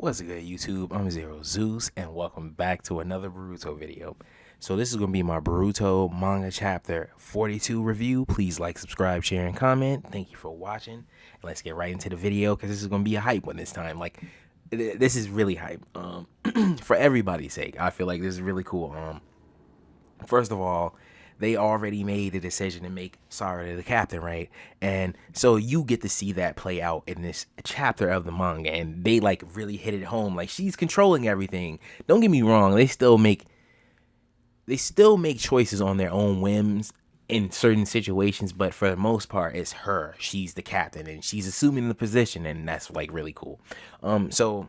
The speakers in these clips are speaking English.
What's good, YouTube? I'm Zero Zeus, and welcome back to another Boruto video. So this is going to be my Boruto manga chapter 42 review. Please like, subscribe, share, and comment. Thank you for watching. And let's get right into the video because this is going to be a hype one this time. This is really hype. For everybody's sake, I feel like this is really cool. First of all, they already made the decision to make Sarah the captain, right? And so you get to see that play out in this chapter of the manga, and they like really hit it home. Like, she's controlling everything. Don't get me wrong, they still make choices on their own whims in certain situations, but for the most part, it's her. She's the captain, and she's assuming the position, and that's like really cool. So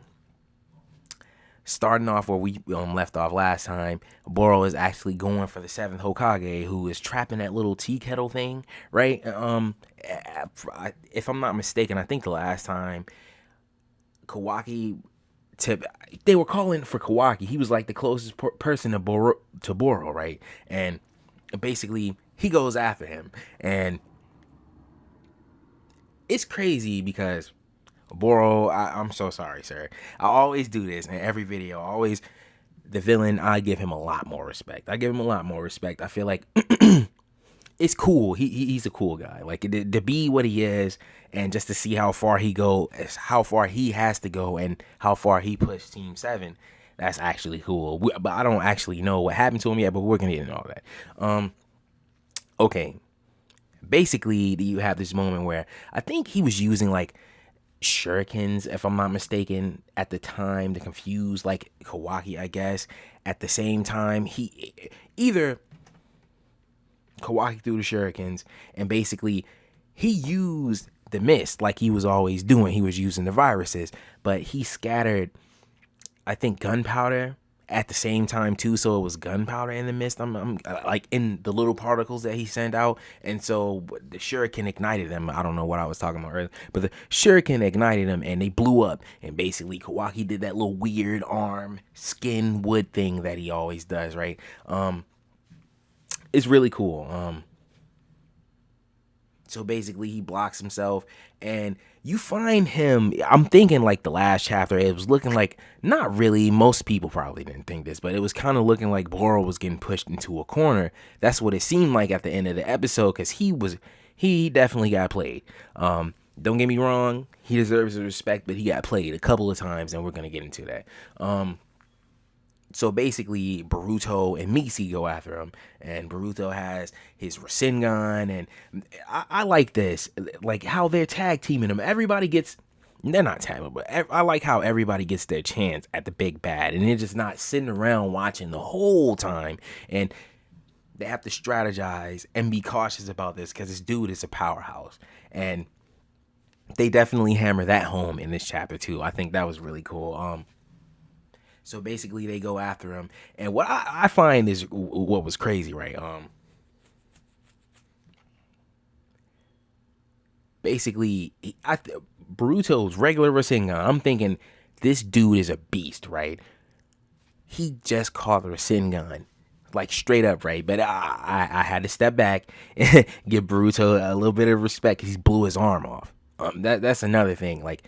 starting off where we left off last time, Boro is actually going for the seventh Hokage, who is trapped in that little tea kettle thing, right? If I'm not mistaken, I think the last time Kawaki, they were calling for Kawaki. He was like the closest person to Boro, right? And basically, he goes after him, and it's crazy because Boro, I'm so sorry, sir. I always do this in every video. The villain, I give him a lot more respect. I feel like it's cool. He's a cool guy. Like, to be what he is, and just to see how far how far he has to go, and how far he pushed Team 7. That's actually cool. But I don't actually know what happened to him yet, but we're gonna get into all that. Okay. Basically, you have this moment where I think he was using like shurikens, if I'm not mistaken, at the time to confuse like Kawaki, I guess. At the same time, he either Kawaki threw the shurikens, and basically he used the mist like he was always doing. He was using the viruses, but he scattered, I think, gunpowder at the same time too, so it was gunpowder in the mist. I'm like in the little particles that he sent out, and so the shuriken ignited them. I don't know what I was talking about earlier, but the shuriken ignited them, and they blew up. And basically, Kawaki did that little weird arm skin wood thing that he always does, right? It's really cool. So basically, he blocks himself, and you find him. I'm thinking like the last chapter, it was looking like, not really, most people probably didn't think this, but it was kind of looking like Boro was getting pushed into a corner. That's what it seemed like at the end of the episode, because he definitely got played. Don't get me wrong, he deserves the respect, but he got played a couple of times, and we're gonna get into that. So basically, Boruto and Misi go after him, and Boruto has his Rasengan, and I like this, like how they're tag teaming him. They're not tagging, but I like how everybody gets their chance at the big bad, and they're just not sitting around watching the whole time, and they have to strategize and be cautious about this because this dude is a powerhouse, and they definitely hammer that home in this chapter too. I think that was really cool. So basically, they go after him, and what I find is what was crazy, right? Basically, Boruto's regular Rasengan. I'm thinking this dude is a beast, right? He just caught the Rasengan, like straight up, right? But I had to step back and give Boruto a little bit of respect because he blew his arm off. That's another thing, like.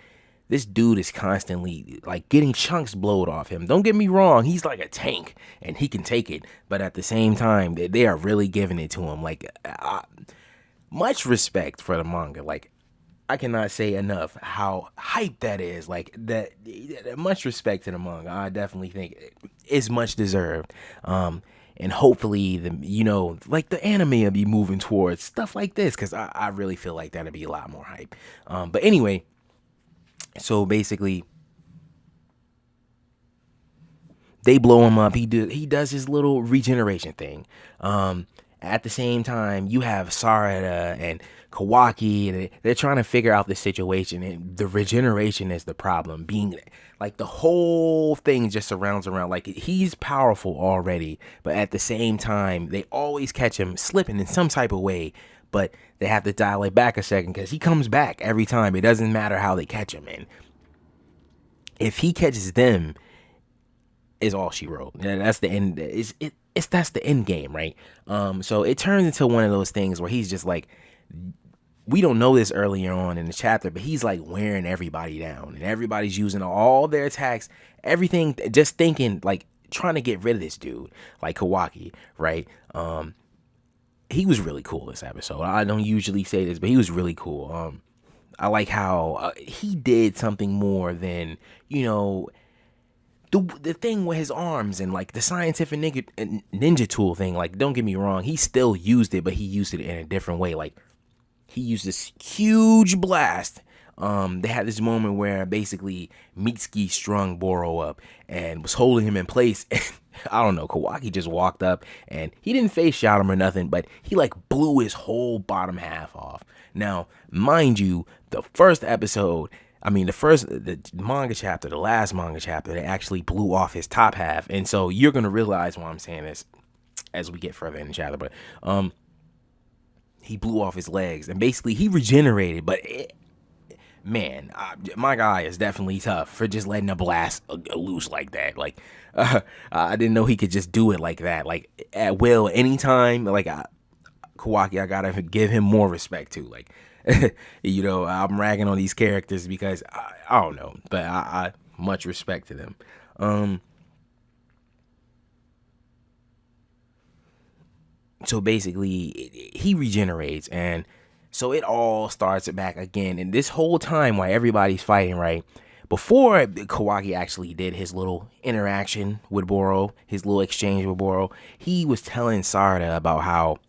This dude is constantly like getting chunks blowed off him. Don't get me wrong, he's like a tank and he can take it, but at the same time, they are really giving it to him. Like, much respect for the manga. Like, I cannot say enough how hype that is. Like, that much respect to the manga. I definitely think it's much deserved. And hopefully like the anime will be moving towards stuff like this, because I really feel like that'll be a lot more hype. But anyway. So basically, they blow him up. He does his little regeneration thing. At the same time, you have Sarada and Kawaki, and they're trying to figure out the situation. And the regeneration is the problem. Being like the whole thing just surrounds around, like, he's powerful already, but at the same time, they always catch him slipping in some type of way. But they have to dial it back a second because he comes back every time. It doesn't matter how they catch him. And if he catches them, is all she wrote. And that's the end. That's the end game, right? So it turns into one of those things where he's just like we don't know this earlier on in the chapter, but he's like wearing everybody down, and everybody's using all their attacks, everything, just thinking like trying to get rid of this dude, like Kawaki, right? He was really cool this episode. I don't usually say this, but he was really cool. I like how he did something more than, you know, the thing with his arms and like the scientific ninja tool thing. Like, don't get me wrong, he still used it, but he used it in a different way. Like, he used this huge blast. They had this moment where basically Mitsuki strung Boro up and was holding him in place. And I don't know, Kawaki just walked up and he didn't face shot him or nothing, but he like blew his whole bottom half off. Now, mind you, the first episode, the manga chapter, the last manga chapter, they actually blew off his top half. And so you're going to realize why I'm saying this as we get further in the chapter. But he blew off his legs and basically he regenerated. But man, my guy is definitely tough for just letting a blast loose like that. Like, I didn't know he could just do it like that, like at will, anytime. Like, Kawaki, I gotta give him more respect too. Like, you know, I'm ragging on these characters because I don't know, but I much respect to them. So basically, he regenerates, and so it all starts back again. And this whole time, while everybody's fighting, right before Kawaki actually did his little interaction with Boro, his little exchange with Boro, he was telling Sarada about how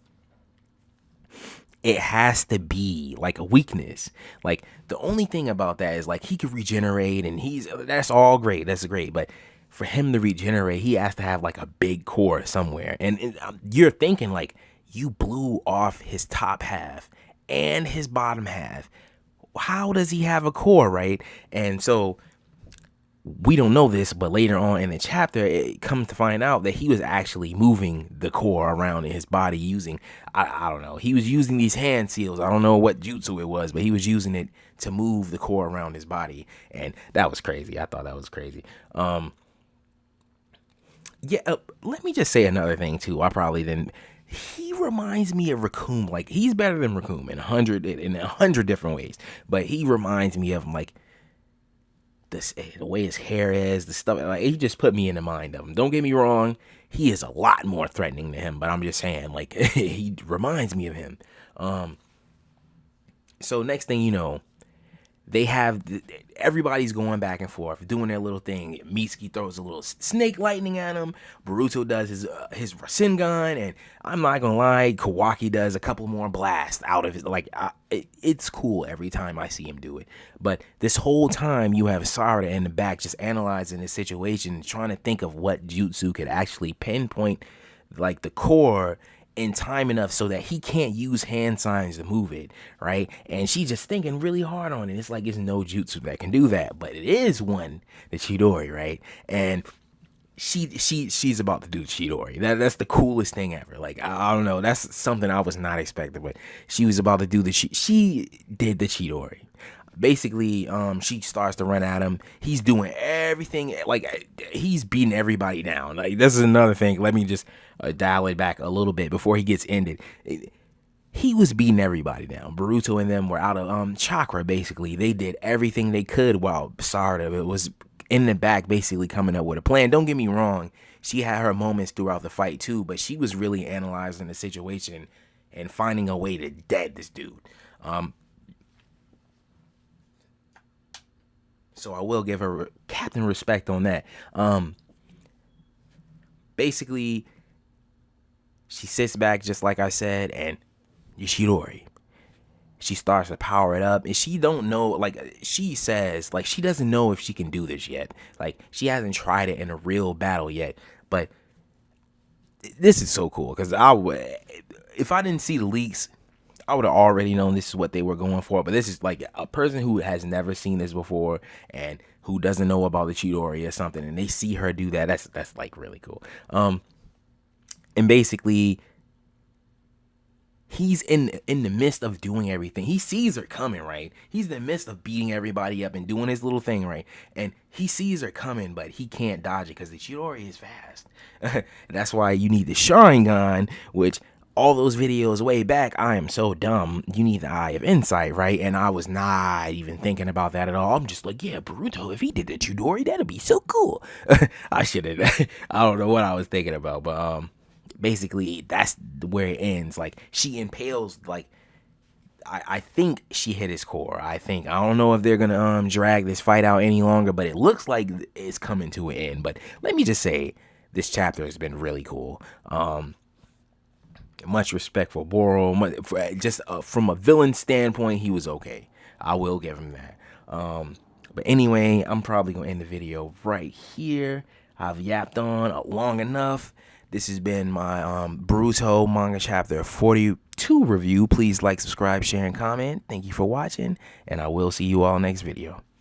it has to be like a weakness. Like, the only thing about that is like he could regenerate, and that's all great. That's great, but for him to regenerate, he has to have like a big core somewhere. And you're thinking like, you blew off his top half and his bottom half. How does he have a core, right? And so we don't know this, but later on in the chapter, it comes to find out that he was actually moving the core around in his body using, I don't know, he was using these hand seals. I don't know what jutsu it was, but he was using it to move the core around his body. And that was crazy. I thought that was crazy. Let me just say another thing too. I probably didn't. He reminds me of Raccoon. Like, he's better than Raccoon in a hundred different ways. But he reminds me of him, like the way his hair is, the stuff. Like, he just put me in the mind of him. Don't get me wrong, he is a lot more threatening to him. But I'm just saying, like, he reminds me of him. So next thing you know, everybody's going back and forth, doing their little thing. Mitsuki throws a little snake lightning at him. Boruto does his Rasengan, and I'm not gonna lie, Kawaki does a couple more blasts out of it. Like, it's cool every time I see him do it. But this whole time, you have Sarada in the back just analyzing the situation, trying to think of what jutsu could actually pinpoint, like, the core in time enough so that he can't use hand signs to move it, right? And she's just thinking really hard on it. It's like, it's no jutsu that can do that, but it is one, the Chidori, right? And she's about to do Chidori. That's the coolest thing ever. Like, I don't know, that's something I was not expecting, but she was about to do she did the Chidori. Basically, she starts to run at him. He's doing everything, like, he's beating everybody down. Like, this is another thing. Let me just dial it back a little bit before he gets ended. He was beating everybody down. Boruto and them were out of chakra, basically. They did everything they could while Sarada was in the back, basically coming up with a plan. Don't get me wrong, she had her moments throughout the fight too, but she was really analyzing the situation and finding a way to dead this dude. So I will give her captain respect on that. Basically, she sits back just like I said, and Yoshidori. She starts to power it up, and she don't know, like, she says, like, she doesn't know if she can do this yet. Like, she hasn't tried it in a real battle yet. But this is so cool, because if I didn't see the leaks, I would have already known this is what they were going for. But this is like a person who has never seen this before and who doesn't know about the Chidori or something, and they see her do that. That's like really cool. And basically, he's in the midst of doing everything. He sees her coming, right? He's in the midst of beating everybody up and doing his little thing, right? And he sees her coming, but he can't dodge it because the Chidori is fast. That's why you need the Sharingan, which all those videos way back, I am so dumb. You need the eye of insight, right? And I was not even thinking about that at all. I'm just like, yeah, Boruto, if he did the Chidori, that'd be so cool. I should have. I don't know what I was thinking about, but basically that's where it ends. Like she impales, like I think she hit his core. I don't know if they're gonna drag this fight out any longer, but it looks like it's coming to an end. But let me just say, this chapter has been really cool. Much respect for Boro. Just from a villain standpoint, he was okay. I will give him that. But anyway, I'm probably gonna end the video right here. I've yapped on long enough. This has been my Boruto manga chapter 42 review. Please like, subscribe, share, and comment. Thank you for watching, and I will see you all next video.